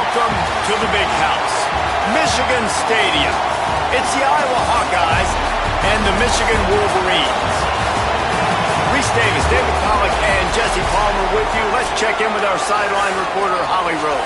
Welcome to the big house, Michigan Stadium. It's the Iowa Hawkeyes and the Michigan Wolverines. Reese Davis, David Pollack, and Jesse Palmer with you. Let's check in with our sideline reporter, Holly Rowe.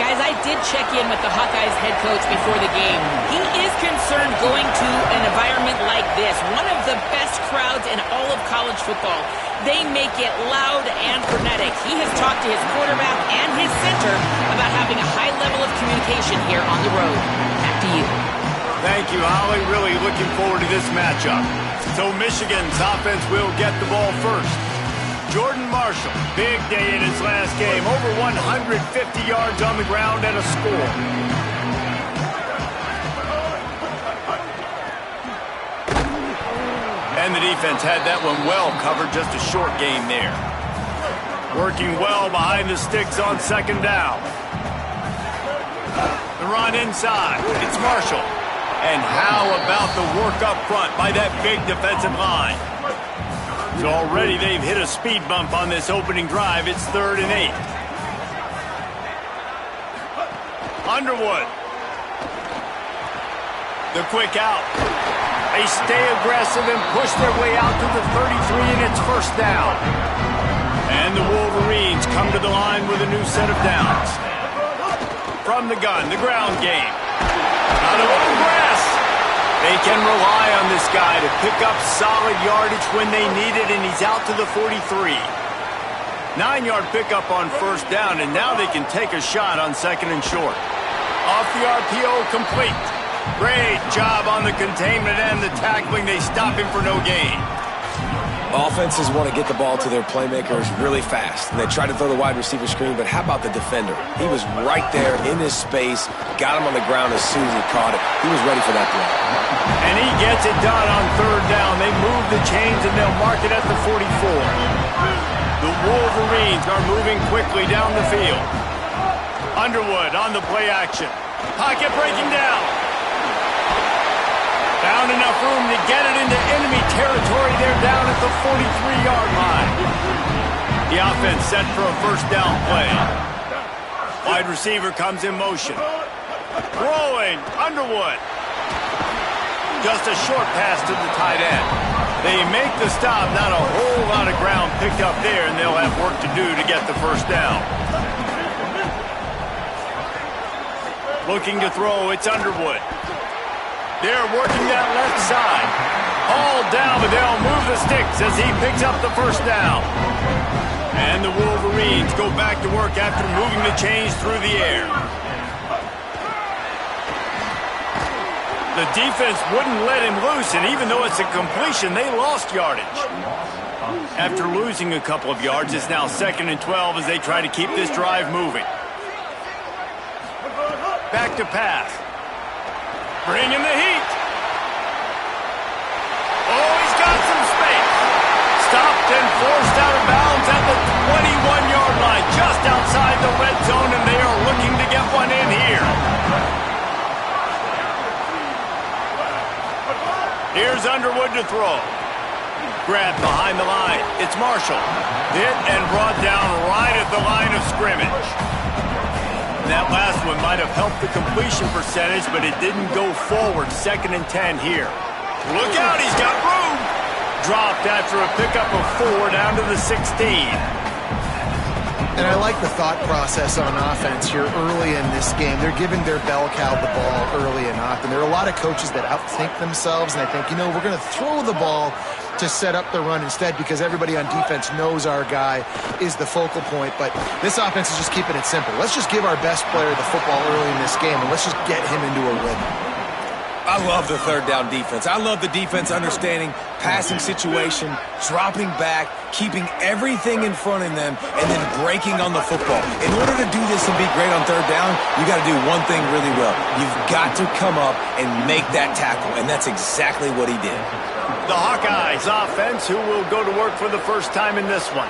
Guys, I did check in with the Hawkeyes head coach before the game. He is concerned going to an environment like this, one of the best crowds in all of college football. They make it loud and frenetic. He has talked to his quarterback and his center about having a high level of communication here on the road. Back to you. Thank you, Holly. Really looking forward to this matchup. So Michigan's offense will get the ball first. Jordan Marshall, big day in his last game. Over 150 yards on the ground and a score. And the defense had that one well covered, just a short game there. Working well behind the sticks on second down. The run inside. It's Marshall. And how about the work up front by that big defensive line? So already they've hit a speed bump on this opening drive. It's 3rd and 8. Underwood. The quick out. They stay aggressive and push their way out to the 33, and it's first down. And the Wolverines come to the line with a new set of downs. From the gun, the ground game. Out of the grass. They can rely on this guy to pick up solid yardage when they need it, and he's out to the 43. 9-yard pickup on first down, and now they can take a shot on 2nd and short. Off the RPO, complete. Great job on the containment and the tackling. They stop him for no gain. Offenses want to get the ball to their playmakers really fast, and they try to throw the wide receiver screen, but how about the defender? He was right there in his space, got him on the ground as soon as he caught it. He was ready for that play. And he gets it done on 3rd down. They move the chains, and they'll mark it at the 44. The Wolverines are moving quickly down the field. Underwood on the play action. Pocket breaking down. Found enough room to get it into enemy territory. They're down at the 43-yard line. The offense set for a first down play. Wide receiver comes in motion. Throwing, Underwood. Just a short pass to the tight end. They make the stop. Not a whole lot of ground picked up there, and they'll have work to do to get the first down. Looking to throw, it's Underwood. They're working that left side. All down, but they'll move the sticks as he picks up the first down. And the Wolverines go back to work after moving the chains through the air. The defense wouldn't let him loose, and even though it's a completion, they lost yardage. After losing a couple of yards, it's now 2nd and 12 as they try to keep this drive moving. Back to pass. Bringing the heat. Oh, he's got some space. Stopped and forced out of bounds at the 21-yard line, just outside the red zone, and they are looking to get one in here. Here's Underwood to throw. Grabbed behind the line. It's Marshall. Hit and brought down right at the line of scrimmage. That last one might have helped the completion percentage, but it didn't go forward. 2nd and 10 here. Look out, he's got room. Dropped after a pickup of 4 down to the 16. And I like the thought process on offense here early in this game. They're giving their bell cow the ball early enough. And there are a lot of coaches that outthink themselves, and they think, you know, we're going to throw the ball to set up the run instead because everybody on defense knows our guy is the focal point. But this offense is just keeping it simple. Let's just give our best player the football early in this game, and let's just get him into a rhythm. I love the 3rd down defense. I love the defense understanding passing situation, dropping back, keeping everything in front of them, and then breaking on the football. In order to do this and be great on 3rd down, you got to do one thing really well. You've got to come up and make that tackle, and that's exactly what he did. The Hawkeyes offense, who will go to work for the first time in this one.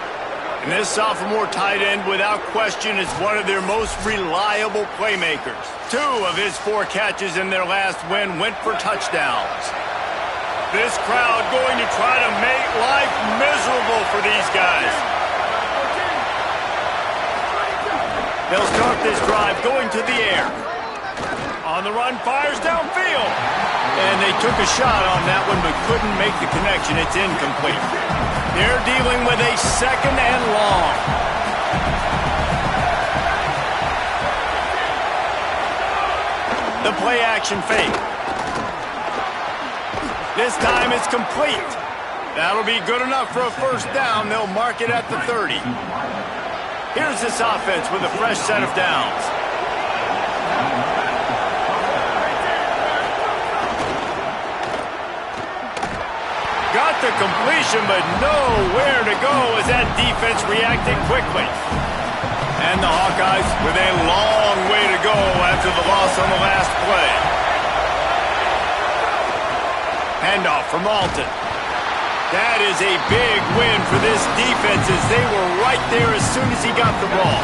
And this sophomore tight end, without question, is one of their most reliable playmakers. 2 of his 4 catches in their last win went for touchdowns. This crowd going to try to make life miserable for these guys. They'll start this drive going to the air. On the run, fires downfield. And they took a shot on that one, but couldn't make the connection. It's incomplete. They're dealing with a second and long. The play action fake. This time it's complete. That'll be good enough for a first down. They'll mark it at the 30. Here's this offense with a fresh set of downs. Got the completion, but nowhere to go as that defense reacted quickly. And the Hawkeyes with a long way to go after the loss on the last play. Handoff from Alton. That is a big win for this defense as they were right there as soon as he got the ball.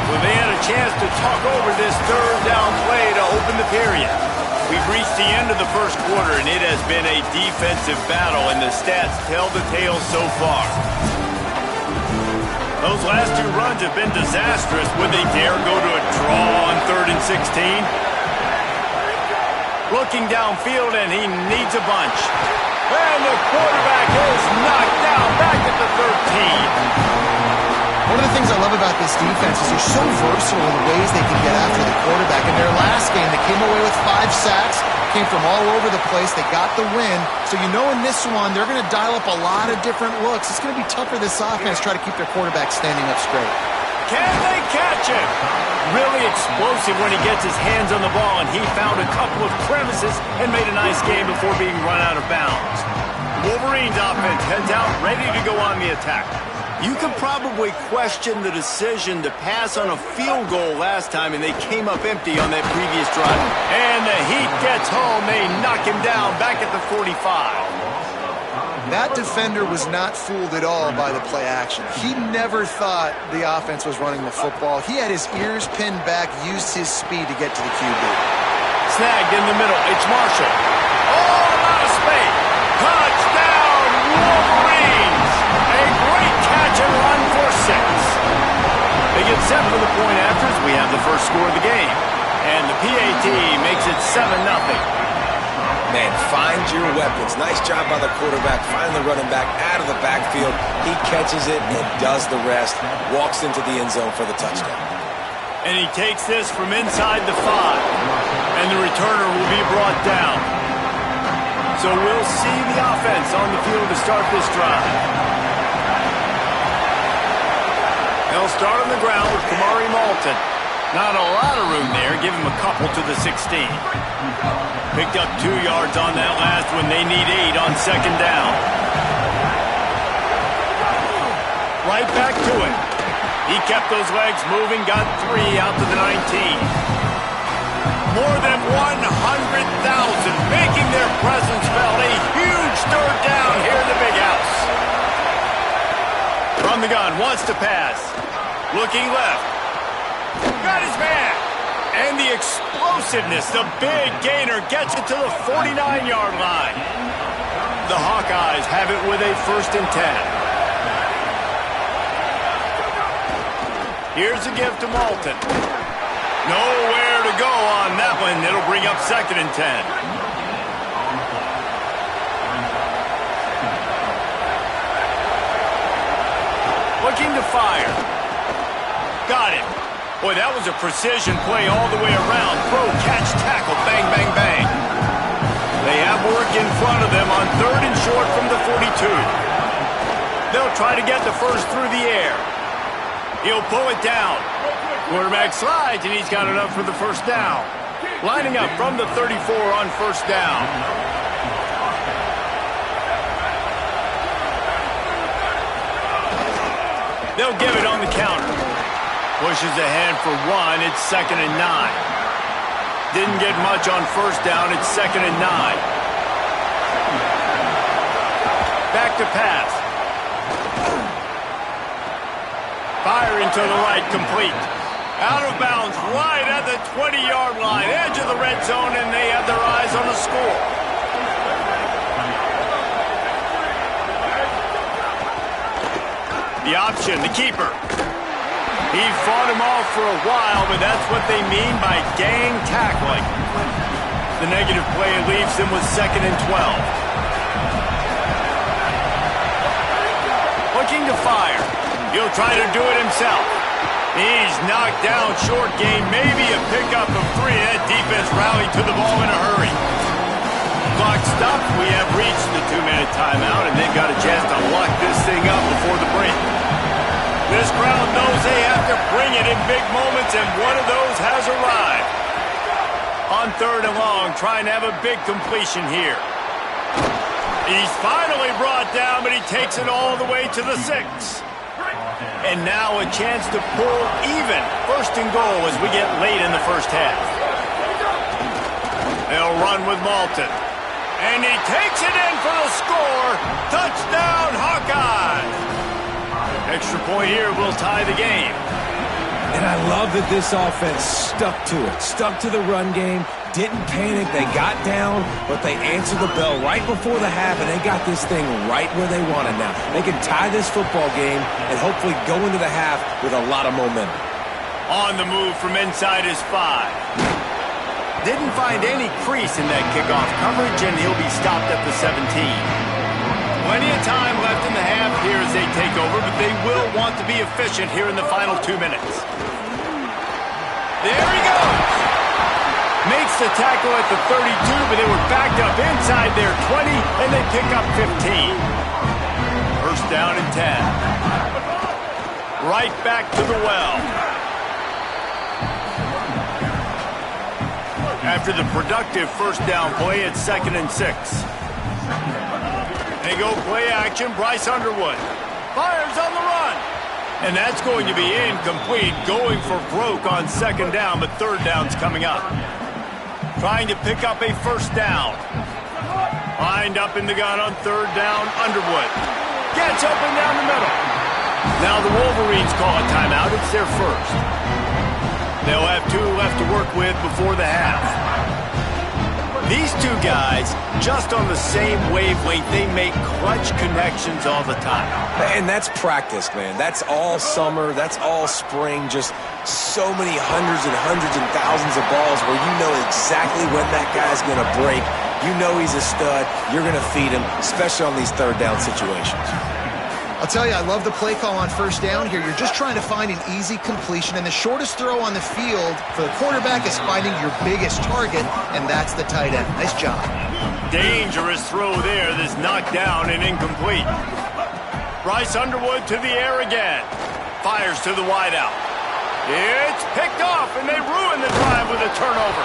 Well, they had a chance to talk over this third down play to open the period. We've reached the end of the first quarter, and it has been a defensive battle, and the stats tell the tale so far. Those last two runs have been disastrous. Would they dare go to a draw on 3rd and 16? Looking downfield, and he needs a bunch. And the quarterback is knocked down back at the 13. One of the things I love about this defense is they're so versatile in the ways they can get after the quarterback. In their last game, they came away with 5 sacks, came from all over the place. They got the win. So you know in this one, they're going to dial up a lot of different looks. It's going to be tough for this offense to try to keep their quarterback standing up straight. Can they catch him? Really explosive when he gets his hands on the ball, and he found a couple of crevices and made a nice game before being run out of bounds. The Wolverines offense heads out ready to go on the attack. You could probably question the decision to pass on a field goal last time, and they came up empty on that previous drive. And the Heat gets home. They knock him down back at the 45. That defender was not fooled at all by the play action. He never thought the offense was running the football. He had his ears pinned back, used his speed to get to the QB. Snagged in the middle. It's Marshall. Oh, a lot of space. Touchdown, Wolverines. A great catch and run for 6. They get set for the point after as we have the first score of the game. And the PAT makes it 7-0. Man, find your weapons. Nice job by the quarterback, finally running back out of the backfield. He catches it and does the rest. Walks into the end zone for the touchdown. And he takes this from inside the 5. And the returner will be brought down. So we'll see the offense on the field to start this drive. They'll start on the ground with Kamari Malton. Not a lot of room there. Give him a couple to the 16. Picked up 2 yards on that last one. They need 8 on second down. Right back to it. He kept those legs moving, got 3 out to the 19. More than 100,000 making their presence felt. A huge third down here in the big house. From the gun, wants to pass. Looking left. Got his man. And the explosiveness, the big gainer gets it to the 49-yard line. The Hawkeyes have it with a 1st and 10. Here's a give to Malton. Nowhere to go on that one. It'll bring up 2nd and 10. Looking to fire. Got it. Boy, that was a precision play all the way around. Throw, catch, tackle, bang, bang, bang. They have work in front of them on 3rd and short from the 42. They'll try to get the first through the air. He'll pull it down. Quarterback slides, and he's got enough for the first down. Lining up from the 34 on 1st down. They'll give it on the counter. Pushes ahead for 1. It's 2nd and 9. Didn't get much on 1st down. It's 2nd and 9. Back to pass. Fire into the right, complete. Out of bounds, right at the 20-yard line. Edge of the red zone, and they have their eyes on the score. The option, the keeper. He fought him off for a while, but that's what they mean by gang tackling. The negative play leaves him with 2nd and 12. Looking to fire. He'll try to do it himself. He's knocked down short game, maybe a pickup of 3. That defense rallied to the ball in a hurry. Clock stopped. We have reached the 2-minute timeout, and they've got a chance to lock this thing up before the break. This crowd knows they have to bring it in big moments, and one of those has arrived. On 3rd and long, trying to have a big completion here. He's finally brought down, but he takes it all the way to the 6. And now a chance to pull even 1st and goal as we get late in the first half. They'll run with Malton. And he takes it in for the score. Touchdown, Hawkeyes! Extra point here will tie the game. And I love that this offense stuck to it. Stuck to the run game. Didn't panic. They got down, but they answered the bell right before the half, and they got this thing right where they want it now. They can tie this football game and hopefully go into the half with a lot of momentum. On the move from inside his 5. Didn't find any crease in that kickoff coverage, and he'll be stopped at the 17. Plenty of time left in the half here as they take over, but they will want to be efficient here in the final 2 minutes. There he goes! Makes the tackle at the 32, but they were backed up inside their 20, and they pick up 15. First down and 10. Right back to the well. After the productive first down play, it's 2nd and 6. They go play action. Bryce Underwood fires on the run. And that's going to be incomplete. Going for broke on 2nd down, but 3rd down's coming up. Trying to pick up a first down. Lined up in the gun on 3rd down, Underwood. Gets open down the middle. Now the Wolverines call a timeout. It's their first. They'll have 2 left to work with before the half. These 2 guys, just on the same wavelength, they make clutch connections all the time. And that's practice, man. That's all summer. That's all spring. Just so many hundreds and thousands of balls where you know exactly when that guy's going to break. You know he's a stud. You're going to feed him, especially on these 3rd down situations. I'll tell you, I love the play call on first down here. You're just trying to find an easy completion, and the shortest throw on the field for the quarterback is finding your biggest target, and that's the tight end. Nice job. Dangerous throw there that's knocked down and incomplete. Bryce Underwood to the air again. Fires to the wideout. It's picked off, and they ruin the drive with a turnover.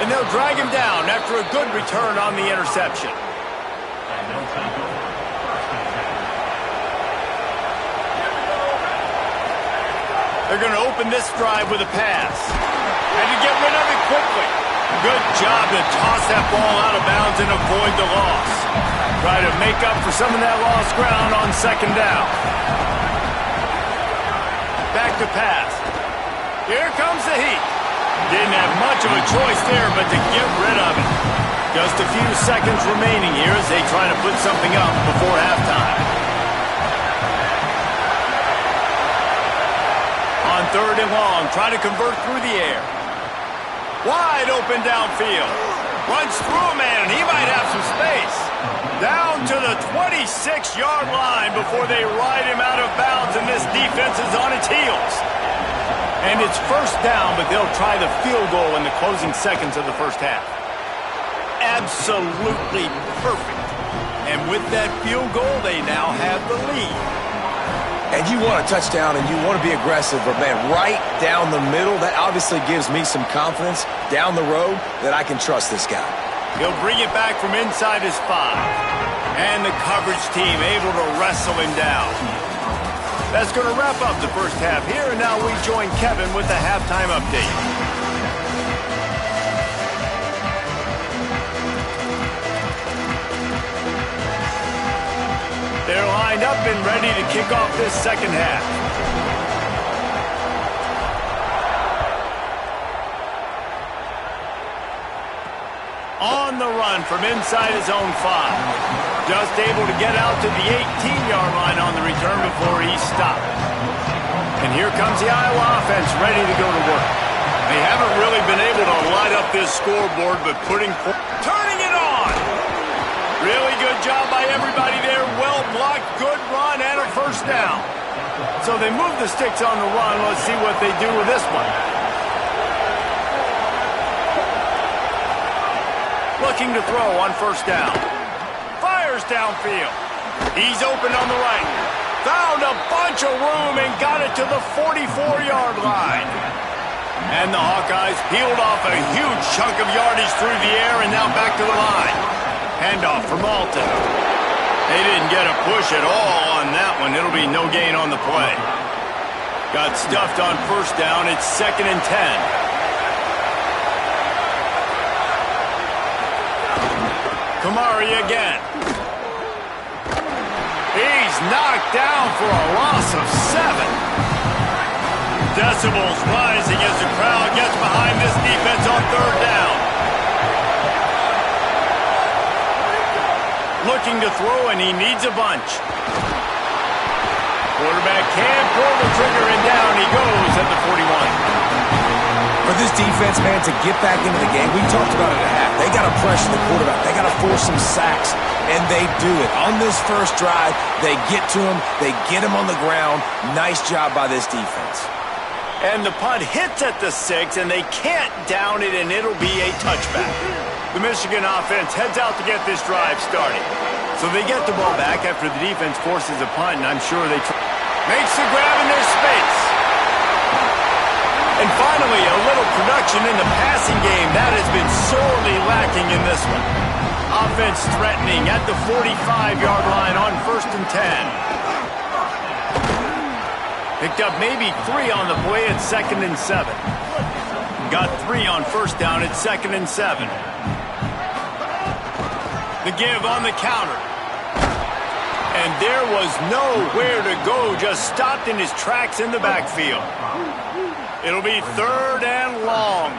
And they'll drag him down after a good return on the interception. They're going to open this drive with a pass. And to get rid of it quickly. Good job to toss that ball out of bounds and avoid the loss. Try to make up for some of that lost ground on 2nd down. Back to pass. Here comes the heat. Didn't have much of a choice there but to get rid of it. Just a few seconds remaining here as they try to put something up before halftime. On 3rd and long, try to convert through the air. Wide open downfield. Runs through a man, and he might have some space. Down to the 26-yard line before they ride him out of bounds, and this defense is on its heels. And it's first down, but they'll try the field goal in the closing seconds of the first half. Absolutely perfect. And with that field goal, they now have the lead. And you want a touchdown and you want to be aggressive, but man, right down the middle, that obviously gives me some confidence down the road that I can trust this guy. He'll bring it back from inside his 5. And the coverage team able to wrestle him down. That's going to wrap up the first half here, and now we join Kevin with the halftime update. They're lined up and ready to kick off this second half. On the run from inside his own 5. Just able to get out to the 18-yard line on the return before he's stopped. And here comes the Iowa offense ready to go to work. They haven't really been able to light up this scoreboard, but turning it on. Really good job by everybody there. Well blocked, good run, and a first down. So they move the sticks on the run. Let's see what they do with this one. Looking to throw on first down. Fires downfield. He's open on the right. Found a bunch of room and got it to the 44-yard line. And the Hawkeyes peeled off a huge chunk of yardage through the air and now back to the line. Handoff for Malton. They didn't get a push at all on that one. It'll be no gain on the play. Got stuffed on first down. It's 2nd and 10. Kamari again. He's knocked down for a loss of 7. Decibels rising as the crowd gets behind this defense on third down. Looking to throw, and he needs a bunch. Quarterback can pull the trigger, and down he goes at the 41. For this defense, man, to get back into the game, we talked about it at half. They got to pressure the quarterback. They got to force some sacks, and they do it. On this first drive, they get to him. They get him on the ground. Nice job by this defense. And the punt hits at the 6, and they can't down it, and it'll be a touchback. The Michigan offense heads out to get this drive started. So they get the ball back after the defense forces a punt, and I'm sure they makes the grab in their space. And finally, a little production in the passing game. That has been sorely lacking in this one. Offense threatening at the 45-yard line on 1st and 10. Picked up maybe 3 on the play at 2nd and 7. Got 3 on first down at 2nd and 7. The give on the counter. And there was nowhere to go, just stopped in his tracks in the backfield. It'll be 3rd and long.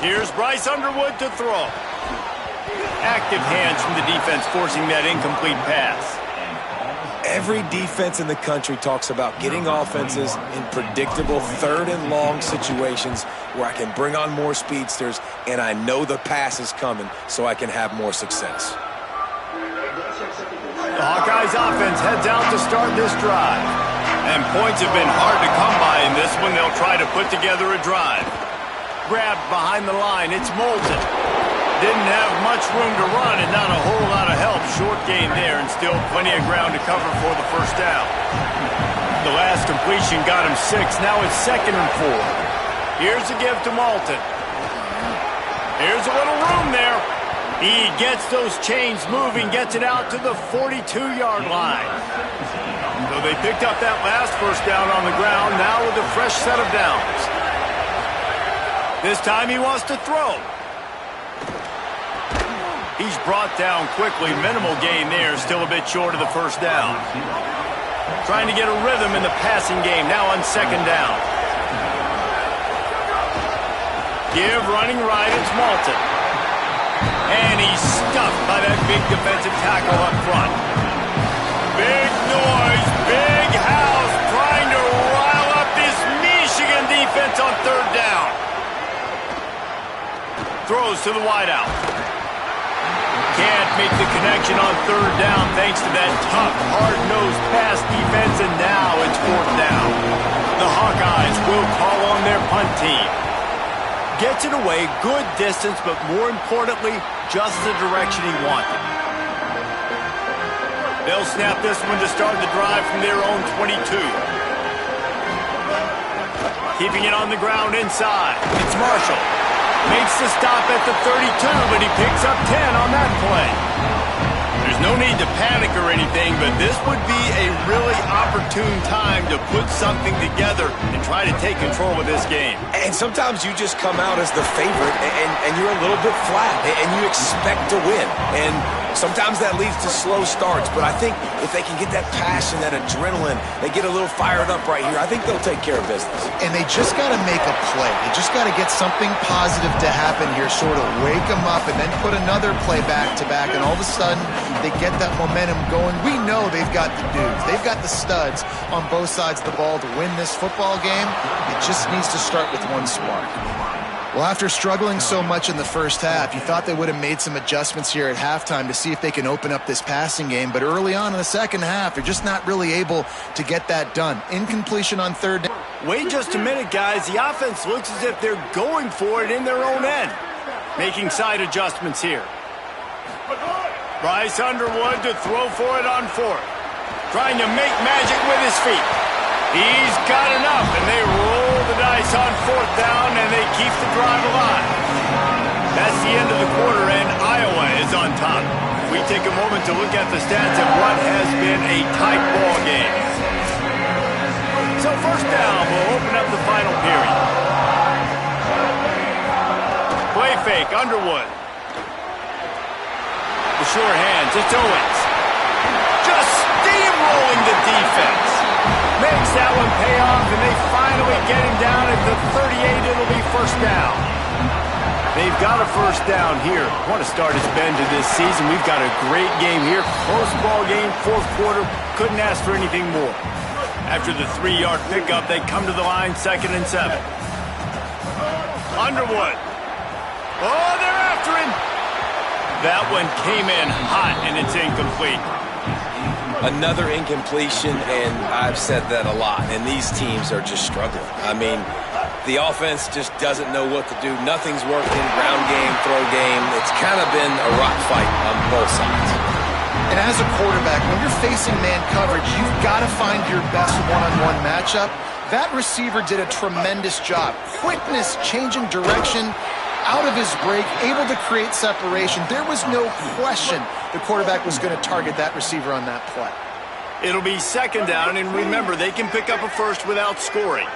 Here's Bryce Underwood to throw. Active hands from the defense forcing that incomplete pass. Every defense in the country talks about getting offenses in predictable 3rd and long situations where I can bring on more speedsters and I know the pass is coming so I can have more success. The Hawkeyes offense heads out to start this drive. And points have been hard to come by in this one. They'll try to put together a drive. Grabbed behind the line. It's Moulton. Didn't have much room to run and not a whole lot of help. Short gain there and still plenty of ground to cover for the first down. The last completion got him 6. Now it's 2nd and 4. Here's a give to Moulton. Here's a little room there. He gets those chains moving, gets it out to the 42-yard line. So they picked up that last first down on the ground, now with a fresh set of downs. This time he wants to throw. He's brought down quickly. Minimal gain there, still a bit short of the first down. Trying to get a rhythm in the passing game, now on 2nd down. Give running right, it's Malton. And he's stuffed by that big defensive tackle up front. Big noise, big house, trying to rile up this Michigan defense on 3rd down. Throws to the wideout. Can't make the connection on 3rd down thanks to that tough, hard-nosed pass defense, and now it's 4th down. The Hawkeyes will call on their punt team. Gets it away, good distance, but more importantly, just the direction he wanted. They'll snap this one to start the drive from their own 22. Keeping it on the ground inside. It's Marshall. Makes the stop at the 32, but he picks up 10 on that play. There's no need to panic or anything, but this would be a really opportune time to put something together and try to take control of this game. And sometimes you just come out as the favorite and you're a little bit flat and you expect to win. And Sometimes that leads to slow starts, but I think if they can get that passion, that adrenaline, they get a little fired up right here, I think they'll take care of business. And they just got to make a play. They just got to get something positive to happen here, sort of wake them up and then put another play back-to-back, and all of a sudden they get that momentum going. We know they've got the dudes. They've got the studs on both sides of the ball to win this football game. It just needs to start with one spark. Well, after struggling so much in the first half, you thought they would have made some adjustments here at halftime to see if they can open up this passing game. But early on in the second half, they're just not really able to get that done. Incompletion on third down. Wait just a minute, guys. The offense looks as if they're going for it in their own end. Making side adjustments here. Bryce Underwood to throw for it on fourth. Trying to make magic with his feet. He's got enough, and they roll the dice on fourth down, and they keep the drive alive. That's the end of the quarter, and Iowa is on top. We take a moment to look at the stats of what has been a tight ball game. So first down will open up the final period. Play fake, Underwood. The sure hands, it's Owens. Just steamrolling the defense. Makes that one pay off, and they finally get him down at the 38. It'll be first down. They've got a first down here. Want to start his bend to this season. We've got a great game here. Close ball game, fourth quarter. Couldn't ask for anything more. After the 3-yard pickup, they come to the line, 2nd and 7. Underwood. Oh, they're after him. That one came in hot, and it's incomplete. Another incompletion, and I've said that a lot, and these teams are just struggling. I mean, the offense just doesn't know what to do. Nothing's working, ground game, throw game. It's kind of been a rock fight on both sides. And as a quarterback, when you're facing man coverage, you've got to find your best one-on-one matchup. That receiver did a tremendous job. Quickness, changing direction, out of his break, able to create separation. There was no question the quarterback was going to target that receiver on that play. It'll be 2nd down, and remember, they can pick up a first without scoring.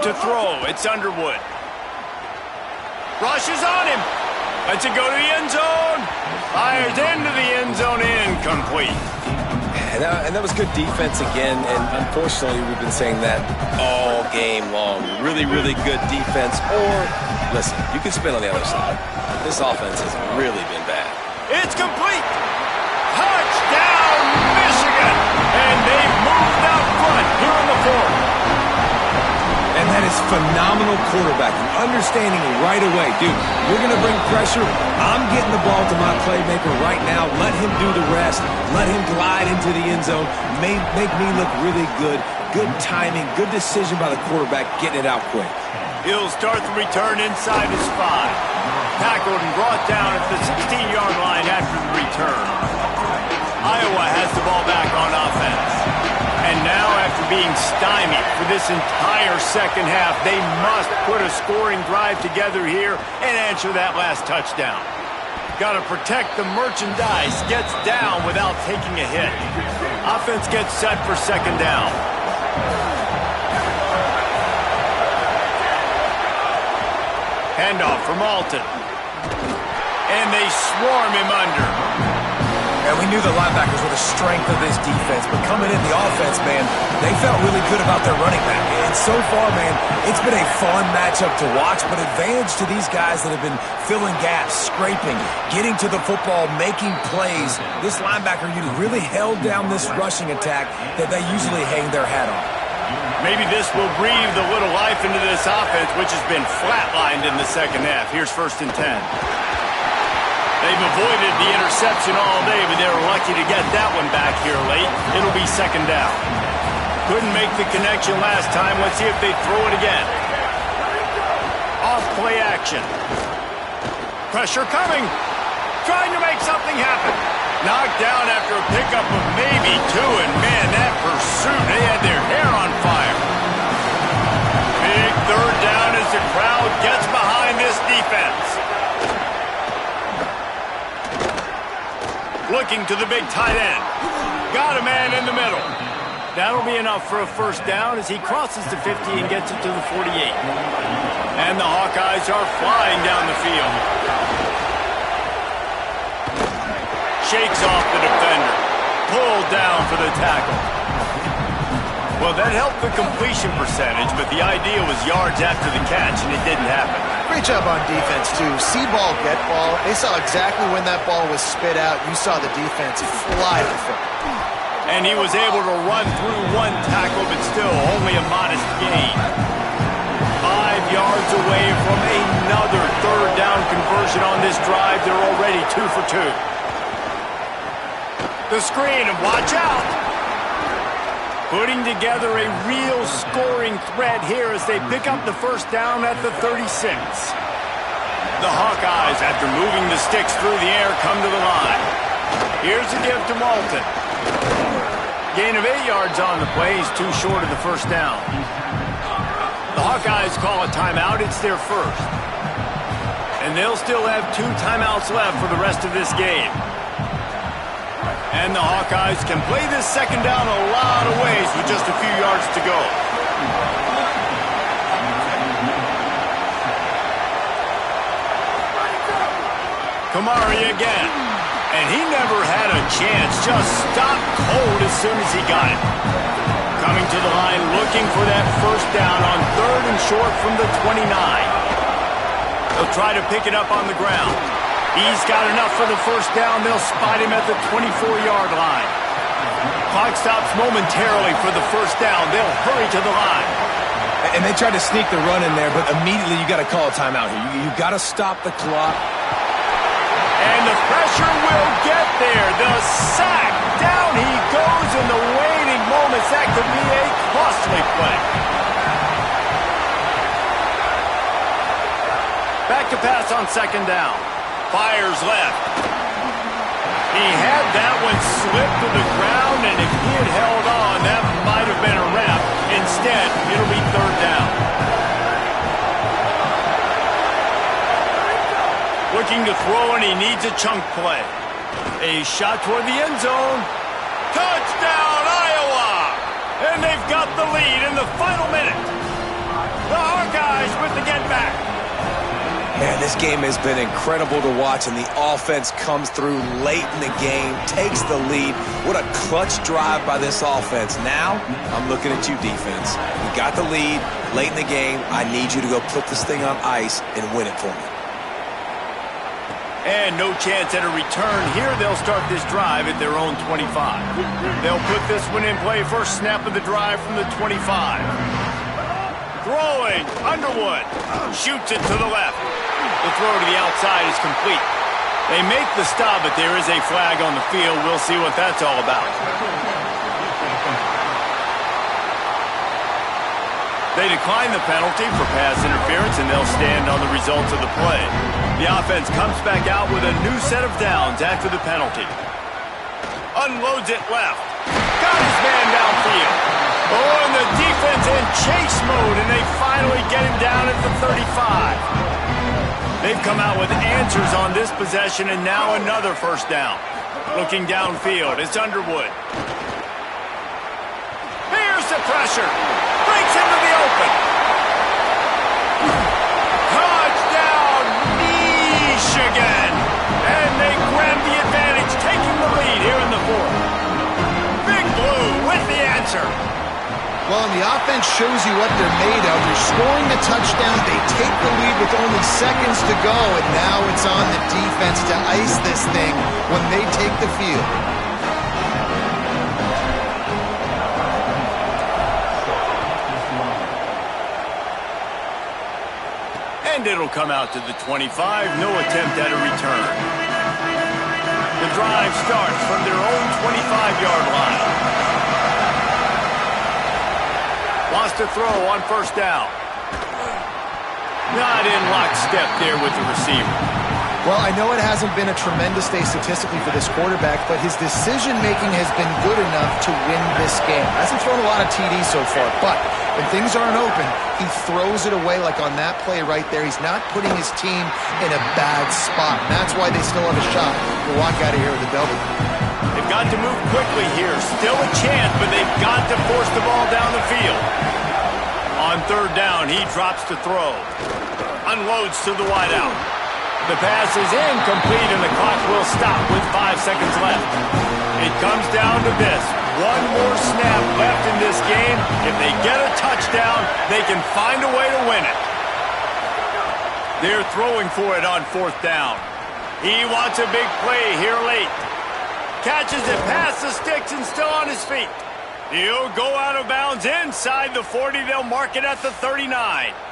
To throw, it's Underwood. Rushes on him. Lets it go to the end zone. Fires into the end zone, incomplete. And that was good defense again, and unfortunately, we've been saying that all game long. Really, really good defense. Or, listen, you can spin on the other side. This offense has really been bad. It's complete. Touchdown, Michigan. And they've moved out front here on the fourth. And that is phenomenal quarterbacking. Understanding right away. Dude, you're going to bring pressure. I'm getting the ball to my playmaker right now. Let him do the rest. Let him glide into the end zone. Make me look really good. Good timing. Good decision by the quarterback getting it out quick. He'll start the return inside his 5. Tackled and brought down at the 16-yard line after the return. Iowa has the ball back on offense. And now, after being stymied for this entire second half, they must put a scoring drive together here and answer that last touchdown. Got to protect the merchandise. Gets down without taking a hit. Offense gets set for 2nd down. Handoff from Alton. And they swarm him under. And we knew the linebackers were the strength of this defense, but coming in the offense, man, they felt really good about their running back. And so far, man, it's been a fun matchup to watch, but advantage to these guys that have been filling gaps, scraping, getting to the football, making plays. This linebacker unit really held down this rushing attack that they usually hang their hat on. Maybe this will breathe a little life into this offense, which has been flatlined in the second half. Here's 1st and 10. They've avoided the interception all day, but they were lucky to get that one back here late. It'll be 2nd down. Couldn't make the connection last time. Let's see if they throw it again. Off play action. Pressure coming. Trying to make something happen. Knocked down after a pickup of maybe 2, and man, that pursuit, they had their hair on fire. Big 3rd down as the crowd gets behind this defense. Looking to the big tight end. Got a man in the middle. That'll be enough for a first down as he crosses the 50 and gets it to the 48. And the Hawkeyes are flying down the field. Shakes off the defender. Pulled down for the tackle. Well, that helped the completion percentage, but the idea was yards after the catch, and it didn't happen. Great job on defense, too. See ball, get ball. They saw exactly when that ball was spit out. You saw the defense fly to the front. And he was able to run through one tackle, but still only a modest gain. 5 yards away from another third down conversion on this drive. They're already 2 for 2. The screen, and watch out! Putting together a real scoring threat here as they pick up the first down at the 36. The Hawkeyes, after moving the sticks through the air, come to the line. Here's a give to Walton. Gain of 8 yards on the play. He's too short of the first down. The Hawkeyes call a timeout. It's their first. And they'll still have 2 timeouts left for the rest of this game. And the Hawkeyes can play this second down a lot of ways with just a few yards to go. Kamari again. And he never had a chance. Just stopped cold as soon as he got it. Coming to the line, looking for that first down on 3rd and short from the 29. They'll try to pick it up on the ground. He's got enough for the first down. They'll spot him at the 24-yard line. Clock stops momentarily for the first down. They'll hurry to the line. And they tried to sneak the run in there, but immediately you got to call a timeout here. You got to stop the clock. And the pressure will get there. The sack. Down he goes in the waiting moments. That could be a costly play. Back to pass on second down. Fires left. He had that one slip to the ground, and if he had held on, that might have been a wrap. Instead, it'll be 3rd down. Looking to throw, and he needs a chunk play. A shot toward the end zone. Touchdown, Iowa! And they've got the lead in the final minute. The Hawkeyes with the get back. Man, this game has been incredible to watch, and the offense comes through late in the game, takes the lead. What a clutch drive by this offense. Now, I'm looking at you, defense. You got the lead late in the game. I need you to go put this thing on ice and win it for me. And no chance at a return here. They'll start this drive at their own 25. They'll put this one in play. First snap of the drive from the 25. Throwing, Underwood. Shoots it to the left. The throw to the outside is complete. They make the stop, but there is a flag on the field. We'll see what that's all about. They decline the penalty for pass interference, and they'll stand on the results of the play. The offense comes back out with a new set of downs after the penalty. Unloads it left. Got his man downfield. Oh, and the defense in chase mode, and they finally get him down at the 35. They've come out with answers on this possession, and now another first down. Looking downfield, it's Underwood. Here's the pressure. Breaks into the open. Touchdown, Michigan. And they grab the advantage, taking the lead here in the 4th. Big Blue with the answer. Well, and the offense shows you what they're made of. They're scoring the touchdown. They take the lead with only seconds to go, and now it's on the defense to ice this thing when they take the field. And it'll come out to the 25. No attempt at a return. The drive starts from their own 25-yard line. Wants to throw on first down. Not in lockstep there with the receiver. Well, I know it hasn't been a tremendous day statistically for this quarterback, but his decision-making has been good enough to win this game. Hasn't thrown a lot of TDs so far, but when things aren't open, he throws it away like on that play right there. He's not putting his team in a bad spot, and that's why they still have a shot to walk out of here with a W. They've got to move quickly here. Still a chance, but they've got to force the ball down the field. On third down, he drops to throw. Unloads to the wideout. The pass is incomplete, and the clock will stop with 5 seconds left. It comes down to this. One more snap left in this game. If they get a touchdown, they can find a way to win it. They're throwing for it on 4th down. He wants a big play here late. Catches it past the sticks and still on his feet. He'll go out of bounds inside the 40. They'll mark it at the 39.